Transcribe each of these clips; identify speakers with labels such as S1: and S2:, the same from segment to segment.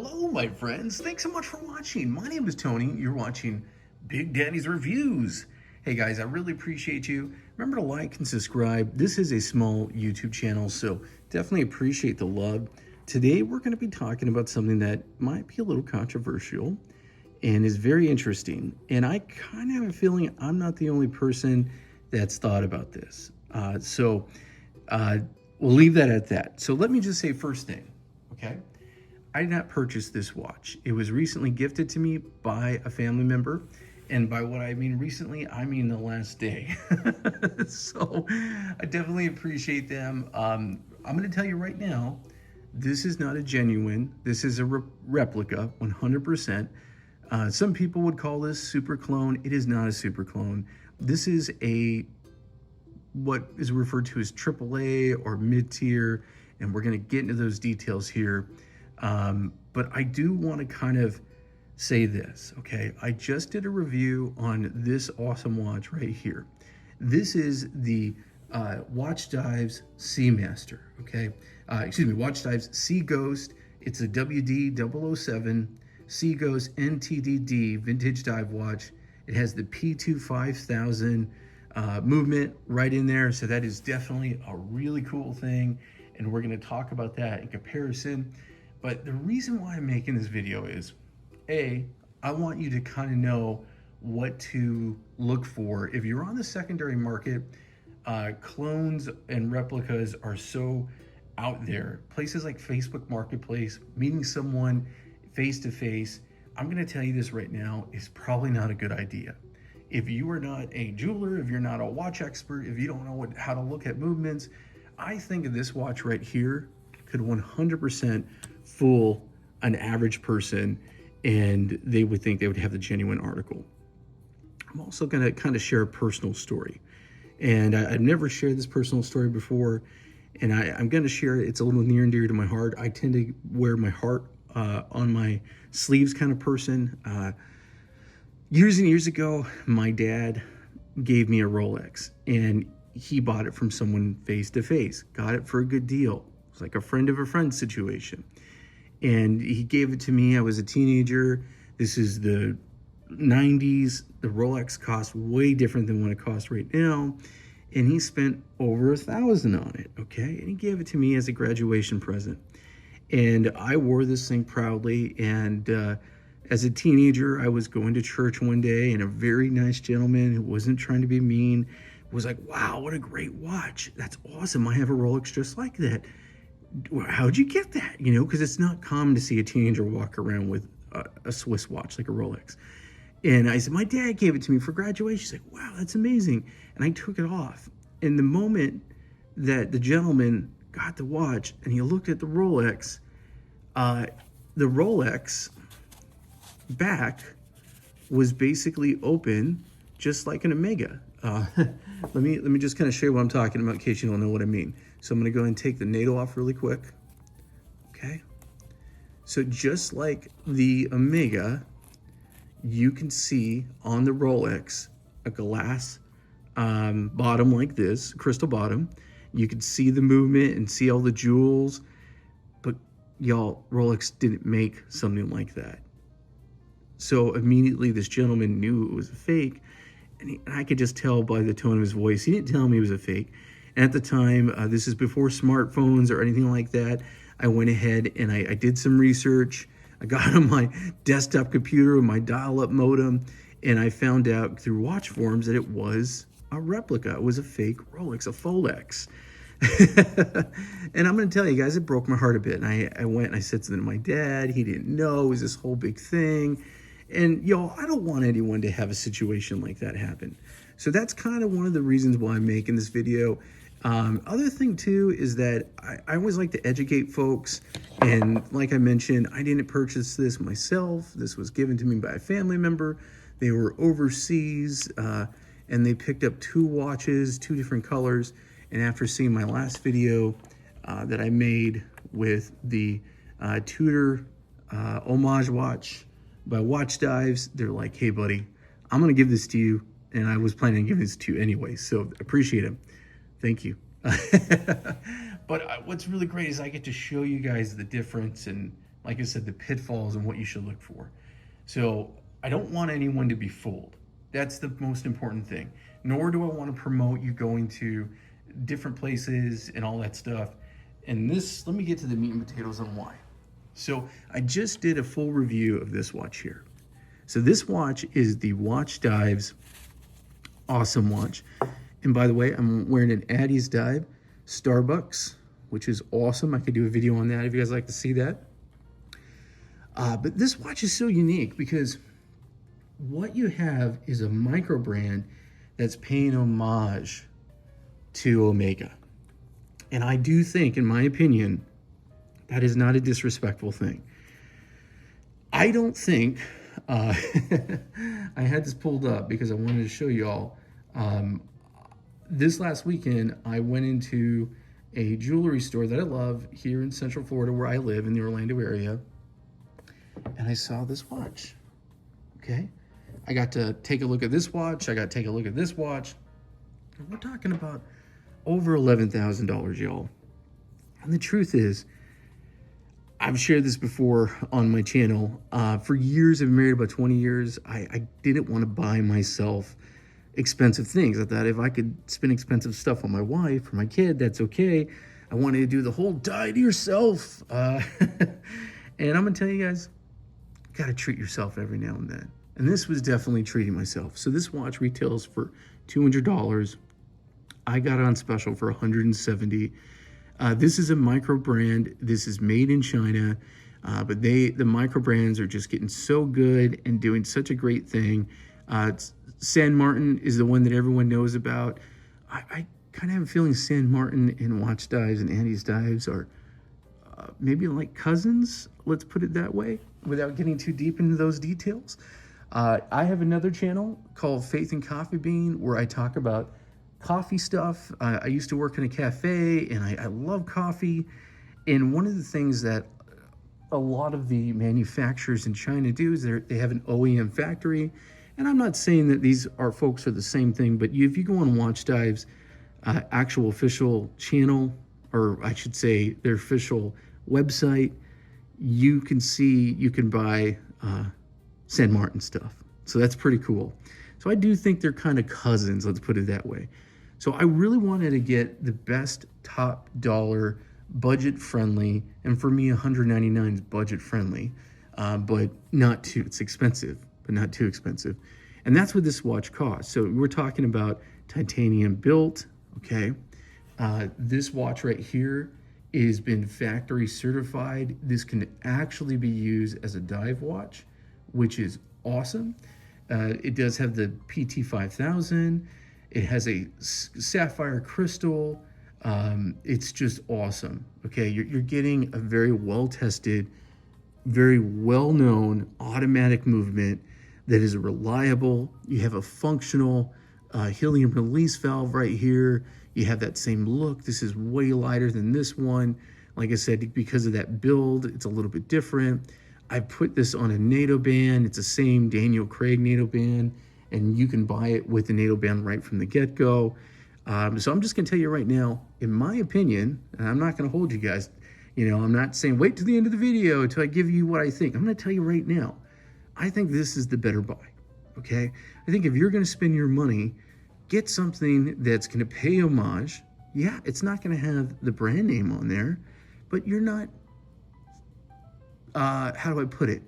S1: Hello, my friends. Thanks so much for watching. My name is Tony. You're watching Big Daddy's Reviews. Hey guys, I really appreciate you. Remember to like and subscribe. This is a small YouTube channel, so definitely appreciate the love. Today, we're going to be talking about something that might be a little controversial and is very interesting. And I kind of have a feeling I'm not the only person that's thought about this. We'll leave that at that. So let me just say first thing, okay? I did not purchase this watch. It was recently gifted to me by a family member. And by what I mean recently, I mean the last day. So I definitely appreciate them. I'm going to tell you right now, this is not a genuine. This is a replica, 100%. Some people would call this super clone. It is not a super clone. This is what is referred to as AAA or mid-tier. And we're going to get into those details here. But I do want to kind of say this, okay? I just did a review on this awesome watch right here. This is the Watchdives Seamaster, okay? Watchdives Sea Ghost. It's a WD-007 Sea Ghost NTDD vintage dive watch. It has the P2 5000 movement right in there, so that is definitely a really cool thing, and we're going to talk about that in comparison. But the reason why I'm making this video is, I want you to kind of know what to look for. If you're on the secondary market, clones and replicas are so out there. Places like Facebook Marketplace, meeting someone face-to-face, I'm going to tell you this right now, is probably not a good idea. If you are not a jeweler, if you're not a watch expert, if you don't know how to look at movements, I think this watch right here could 100% fool an average person, and they would think they would have the genuine article. I'm also going to kind of share a personal story, and I've never shared this personal story before, and I'm going to share it. It's a little near and dear to my heart. I tend to wear my heart on my sleeves kind of person. Years and years ago, my dad gave me a Rolex, and he bought it from someone face to face, got it for a good deal. It was like a friend of a friend situation. And he gave it to me. I was a teenager. This is the 90s. The Rolex cost way different than what it costs right now. And he spent over $1,000 on it, okay? And he gave it to me as a graduation present. And I wore this thing proudly. And as a teenager, I was going to church one day, and a very nice gentleman who wasn't trying to be mean was like, wow, what a great watch. That's awesome. I have a Rolex just like that. How'd you get that? You know, because it's not common to see a teenager walk around with a Swiss watch like a Rolex. And I said, my dad gave it to me for graduation. She's like, wow, that's amazing. And I took it off. And the moment that the gentleman got the watch and he looked at the Rolex back was basically open, just like an Omega. Let me just kind of show you what I'm talking about in case you don't know what I mean. So I'm going to go ahead and take the NATO off really quick. Okay. So just like the Omega, you can see on the Rolex a glass bottom like this, crystal bottom. You can see the movement and see all the jewels. But y'all, Rolex didn't make something like that. So immediately this gentleman knew it was a fake. And I could just tell by the tone of his voice. He didn't tell me it was a fake. And at the time, this is before smartphones or anything like that, I went ahead and I did some research. I got on my desktop computer with my dial-up modem, and I found out through watch forums that it was a replica. It was a fake Rolex, a Folex. And I'm going to tell you guys, it broke my heart a bit. And I went and I said something to my dad. He didn't know. It was this whole big thing. And y'all, I don't want anyone to have a situation like that happen. So that's kind of one of the reasons why I'm making this video. Other thing too is that I always like to educate folks. And like I mentioned, I didn't purchase this myself. This was given to me by a family member. They were overseas and they picked up 2 watches, 2 different colors. And after seeing my last video that I made with the Tudor Homage watch by Watchdives, they're like, hey buddy, I'm gonna give this to you. And I was planning on giving this to you anyway, so appreciate it. Thank you. But what's really great is I get to show you guys the difference and like I said, the pitfalls and what you should look for. So I don't want anyone to be fooled. That's the most important thing. Nor do I want to promote you going to different places and all that stuff. And this, let me get to the meat and potatoes on why. So I just did a full review of this watch here. So this watch is the Watchdives Awesome Watch. And by the way, I'm wearing an AddiesDive Starbucks, which is awesome. I could do a video on that if you guys like to see that. But this watch is so unique because what you have is a microbrand that's paying homage to Omega. And I do think, in my opinion, that is not a disrespectful thing. I don't think, I had this pulled up because I wanted to show y'all. This last weekend, I went into a jewelry store that I love here in Central Florida where I live in the Orlando area. And I saw this watch, okay? I got to take a look at this watch. I got to take a look at this watch. And we're talking about over $11,000, y'all. And the truth is, I've shared this before on my channel. For years, I've been married about 20 years. I didn't want to buy myself expensive things. I thought if I could spend expensive stuff on my wife or my kid, that's okay. I wanted to do the whole die to yourself. And I'm gonna tell you guys, you gotta treat yourself every now and then. And this was definitely treating myself. So this watch retails for $200. I got it on special for $170. This is a micro brand. This is made in China, but the micro brands are just getting so good and doing such a great thing. San Martin is the one that everyone knows about. I kind of have a feeling San Martin and Watchdives and AddiesDives are maybe like cousins, let's put it that way, without getting too deep into those details. I have another channel called Faith and Coffee Bean where I talk about coffee stuff. I used to work in a cafe and I love coffee. And one of the things that a lot of the manufacturers in China do is they have an OEM factory. And I'm not saying that these folks are the same thing, but if you go on Watchdives' actual official channel, or I should say their official website, you can buy San Martin stuff. So that's pretty cool. So I do think they're kind of cousins, let's put it that way. So I really wanted to get the best top dollar, budget friendly, and for me, $199 is budget friendly, but not too, it's expensive, but not too expensive. And that's what this watch costs. So we're talking about titanium built, okay? This watch right here has been factory certified. This can actually be used as a dive watch, which is awesome. It does have the PT5000. It has a sapphire crystal. It's just awesome. Okay, you're getting a very well-tested, very well-known automatic movement that is reliable. You have a functional helium release valve right here. You have that same look. This is way lighter than this one. Like I said, because of that build, it's a little bit different. I put this on a NATO band. It's the same Daniel Craig NATO band, and you can buy it with the NATO band right from the get-go. So I'm just gonna tell you right now, in my opinion, and I'm not gonna hold you guys, I'm not saying wait to the end of the video until I give you what I think. I'm gonna tell you right now, I think this is the better buy, okay? I think if you're gonna spend your money, get something that's gonna pay homage. Yeah, it's not gonna have the brand name on there, but you're not, how do I put it?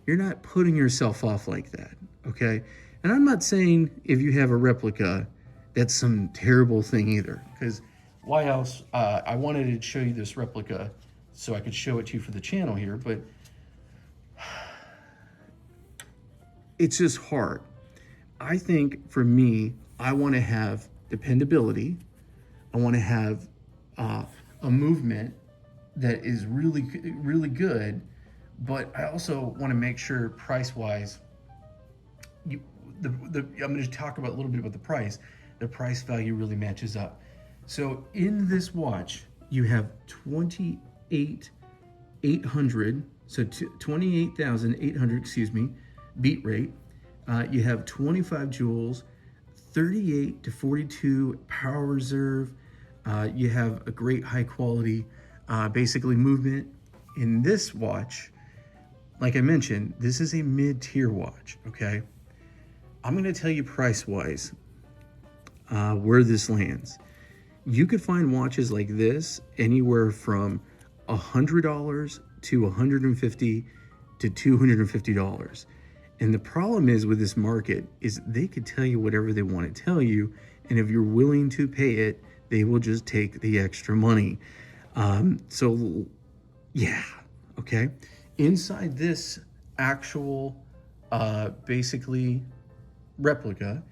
S1: You're not putting yourself off like that, okay? And I'm not saying if you have a replica, that's some terrible thing either, because why else? I wanted to show you this replica so I could show it to you for the channel here, but it's just hard. I think for me, I want to have dependability. I want to have a movement that is really, really good, but I also want to make sure price-wise, I'm going to talk about a little bit about the price. The price value really matches up. So in this watch, you have 28,800, so 28,800, excuse me, beat rate. You have 25 joules, 38 to 42 power reserve. You have a great high quality, basically movement. In this watch, like I mentioned, this is a mid-tier watch, okay? I'm going to tell you price-wise where this lands. You could find watches like this anywhere from $100 to $150 to $250. And the problem is with this market is they could tell you whatever they want to tell you, and if you're willing to pay it, they will just take the extra money. So yeah, okay. Inside this actual basically replica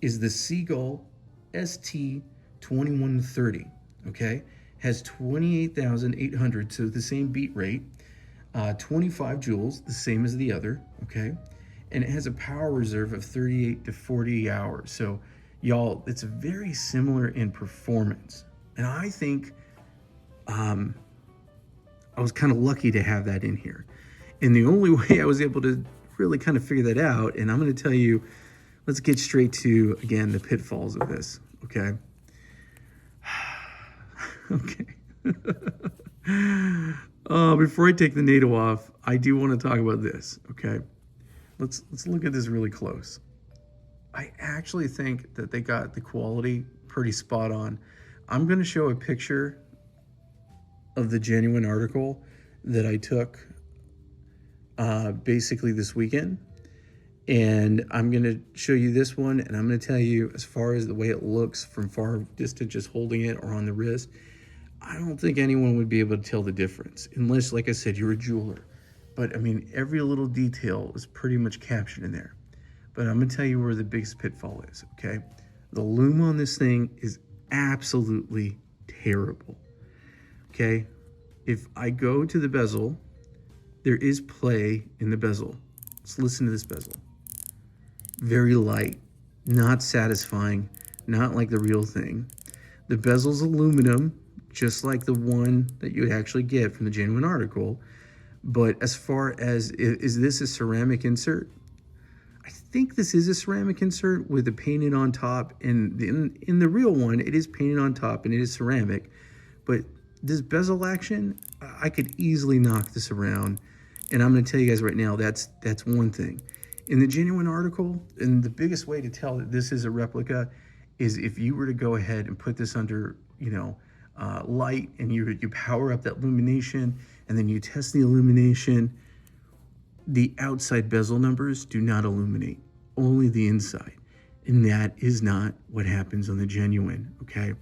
S1: is the Seagull ST2130, okay? Has 28,800, so the same beat rate, 25 joules, the same as the other, okay? And it has a power reserve of 38 to 40 hours. So y'all, it's very similar in performance. And I think I was kind of lucky to have that in here. And the only way I was able to really kind of figure that out, and I'm going to tell you, let's get straight to, again, the pitfalls of this, okay? Okay. Before I take the NATO off, I do want to talk about this, okay? Let's look at this really close. I actually think that they got the quality pretty spot on. I'm going to show a picture of the genuine article that I took basically this weekend. And I'm going to show you this one, and I'm going to tell you, as far as the way it looks from far distance, just holding it or on the wrist, I don't think anyone would be able to tell the difference, unless, like I said, you're a jeweler. But I mean, every little detail is pretty much captured in there. But I'm going to tell you where the biggest pitfall is, okay? The lume on this thing is absolutely terrible, okay? If I go to the bezel, there is play in the bezel. Let's listen to this bezel. Very light, not satisfying, not like the real thing. The bezel's aluminum, just like the one that you would actually get from the genuine article. But as far as, is this a ceramic insert? I think this is a ceramic insert with the painted on top. And in the real one, it is painted on top and it is ceramic. But this bezel action, I could easily knock this around. And I'm going to tell you guys right now, that's one thing. In the genuine article, and the biggest way to tell that this is a replica is if you were to go ahead and put this under, you know, light, and you power up that illumination, and then you test the illumination, the outside bezel numbers do not illuminate, only the inside. And that is not what happens on the genuine, okay?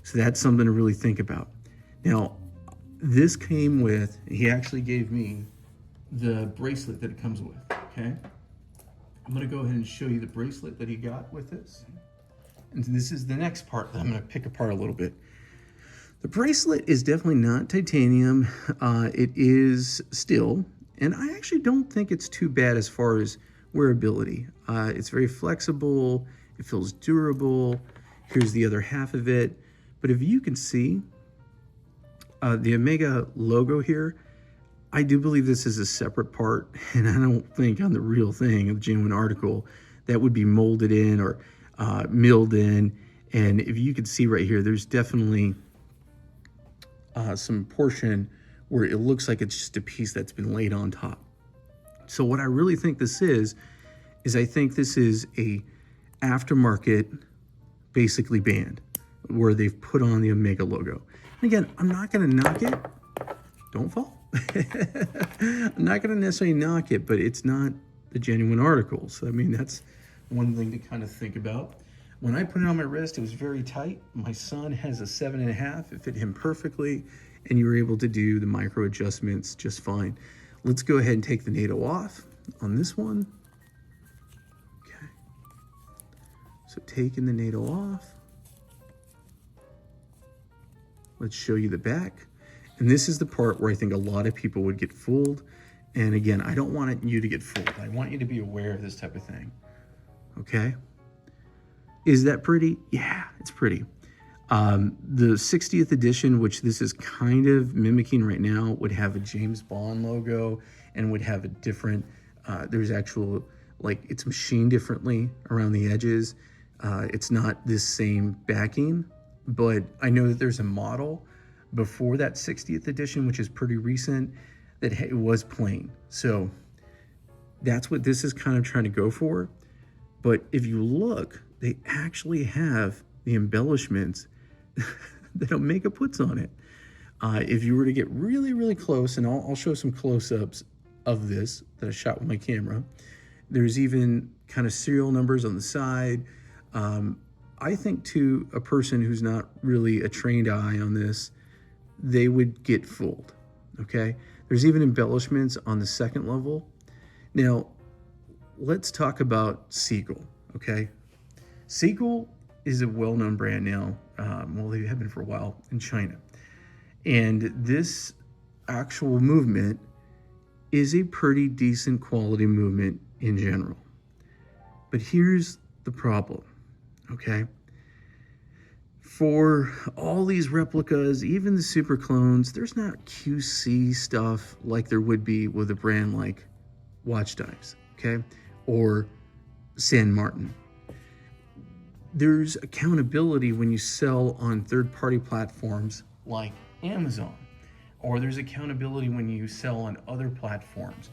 S1: So that's something to really think about. Now, this came with, he actually gave me the bracelet that it comes with, okay? I'm gonna go ahead and show you the bracelet that he got with this. And this is the next part that I'm gonna pick apart a little bit. The bracelet is definitely not titanium. It is steel, and I actually don't think it's too bad as far as wearability. It's very flexible, it feels durable. Here's the other half of it. But if you can see, the Omega logo here, I do believe this is a separate part, and I don't think on the real thing, the genuine article, that would be molded in or milled in. And if you can see right here, there's definitely some portion where it looks like it's just a piece that's been laid on top. So what I really think this is I think this is a aftermarket, basically band, where they've put on the Omega logo. And again, I'm not gonna knock it, don't fall. I'm not gonna necessarily knock it, but it's not the genuine article. So I mean, that's one thing to kind of think about. When I put it on my wrist, it was very tight. My son has a 7.5. It fit him perfectly, and you were able to do the micro adjustments just fine. Let's go ahead and take the NATO off on this one. Okay. So taking the NATO off. Let's show you the back. And this is the part where I think a lot of people would get fooled. And again, I don't want you to get fooled. I want you to be aware of this type of thing. Okay. Is that pretty? Yeah, it's pretty. The 60th edition, which this is kind of mimicking right now, would have a James Bond logo and would have a different, there's actual, like, it's machined differently around the edges. It's not this same backing, but I know that there's a model before that 60th edition, which is pretty recent, that it was plain. So That's what this is kind of trying to go for. But if you look, they actually have the embellishments that Omega puts on it. If you were to get really, really close, and I'll show some close-ups of this that I shot with my camera. There's even kind of serial numbers on the side. I think to a person who's not really a trained eye on this, they would get fooled, okay? There's even embellishments on the second level. Now, let's talk about Seagull, okay? Seagull is a well-known brand now. Well, they have been for a while in China. And this actual movement is a pretty decent quality movement in general. But here's the problem, okay? For all these replicas, even the super clones, there's not QC stuff like there would be with a brand like Watchdives, okay? Or San Martin. There's accountability when you sell on third-party platforms like Amazon, or there's accountability when you sell on other platforms.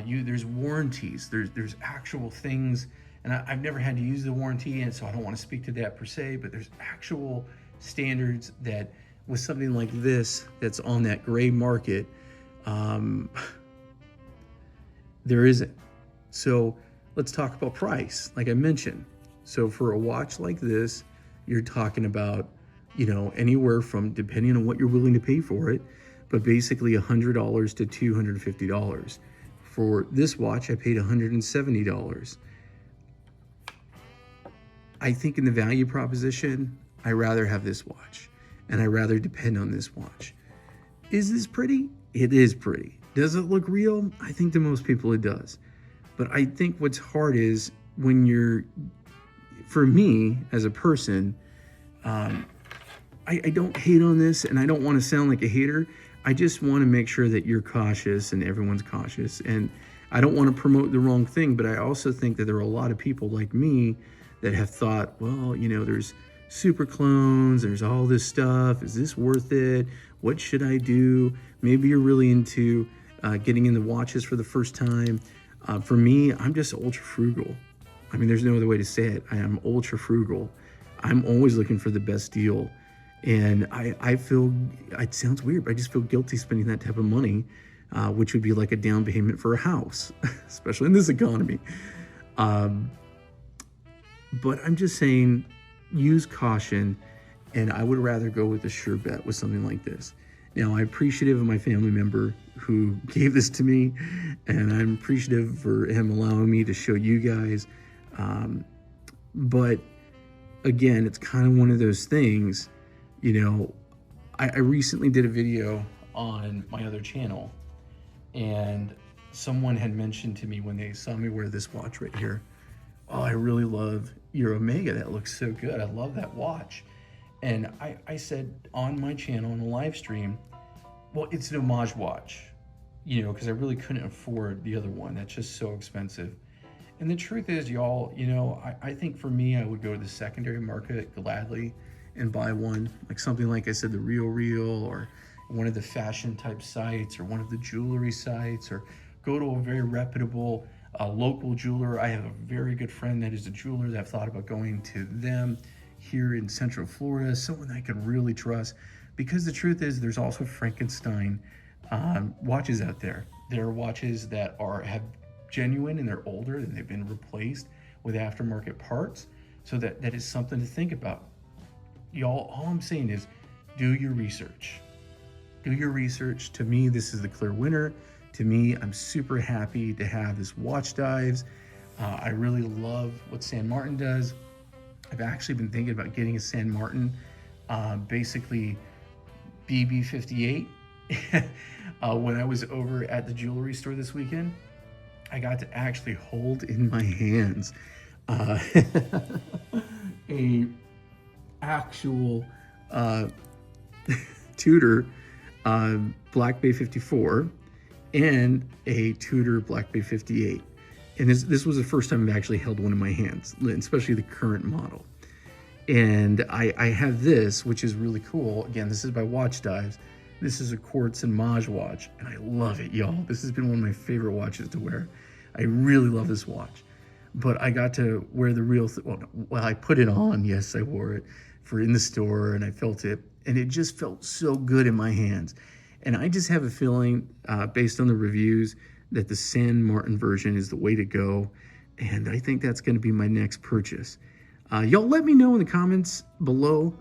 S1: There's warranties, there's actual things, and I've never had to use the warranty, and so I don't want to speak to that per se, but there's actual standards that with something like this that's on that gray market, there isn't. So let's talk about price, like I mentioned. So for a watch like this, you're talking about, you know, anywhere from, depending on what you're willing to pay for it, but basically $100 to $250. For this watch, I paid $170. I think in the value proposition, I rather have this watch, and I rather depend on this watch. Is this pretty? It is pretty. Does it look real? I think to most people it does. But I think what's hard is when you're, for me as a person, I don't hate on this, and I don't want to sound like a hater. I just want to make sure that you're cautious and everyone's cautious. And I don't want to promote the wrong thing, but I also think that there are a lot of people like me that have thought, well, you know, there's super clones, there's all this stuff. Is this worth it? What should I do? Maybe you're really into getting into watches for the first time. For me, I'm just ultra frugal. I mean, there's no other way to say it. I am ultra frugal. I'm always looking for the best deal. And I feel, it sounds weird, but I just feel guilty spending that type of money, which would be like a down payment for a house, especially in this economy. But I'm just saying, use caution, and I would rather go with a sure bet with something like this. Now, I'm appreciative of my family member who gave this to me, and I'm appreciative for him allowing me to show you guys. But again, it's kind of one of those things, you know, I recently did a video on my other channel, and someone had mentioned to me when they saw me wear this watch right here, oh, I really love your Omega. That looks so good. I love that watch. And I said on my channel in a live stream, well, it's an Homage watch, you know, because I really couldn't afford the other one. That's just so expensive. And the truth is, y'all, you know, I think for me, I would go to the secondary market gladly and buy one, like something like I said, the Real, or one of the fashion type sites, or one of the jewelry sites, or go to a very reputable local jeweler. I have a very good friend that is a jeweler that I've thought about going to them here in Central Florida, someone I can really trust, because the truth is there's also Frankenstein watches out there. There are watches that have genuine and they're older and they've been replaced with aftermarket parts. So that is something to think about. Y'all, all I'm saying is do your research. Do your research. To me, this is the clear winner. To me, I'm super happy to have this Watchdives. I really love what San Martin does. I've actually been thinking about getting a San Martin, basically BB58. When I was over at the jewelry store this weekend, I got to actually hold in my hands a actual Tudor Black Bay 54 and a Tudor Black Bay 58. And this was the first time I've actually held one in my hands, especially the current model. And I have this, which is really cool. Again, this is by Watchdives. This is a quartz and Homage watch, and I love it, y'all. This has been one of my favorite watches to wear. I really love this watch. But I got to wear the real, well, I put it on. Yes, I wore it for in the store and I felt it. And it just felt so good in my hands. And I just have a feeling, based on the reviews, that the San Martin version is the way to go. And I think that's going to be my next purchase. Y'all let me know in the comments below.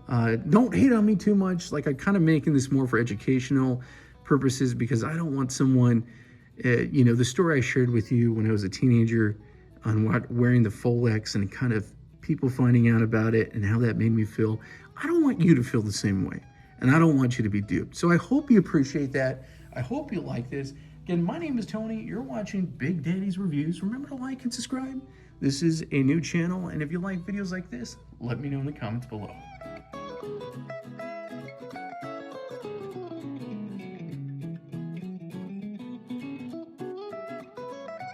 S1: Don't hate on me too much. Like, I'm kind of making this more for educational purposes because I don't want someone, you know, the story I shared with you when I was a teenager on wearing the Folex and kind of people finding out about it and how that made me feel. I don't want you to feel the same way, and I don't want you to be duped. So I hope you appreciate that. I hope you like this. Again, my name is Tony. You're watching Big Daddy's Reviews. Remember to like and subscribe. This is a new channel, and if you like videos like this, let me know in the comments below.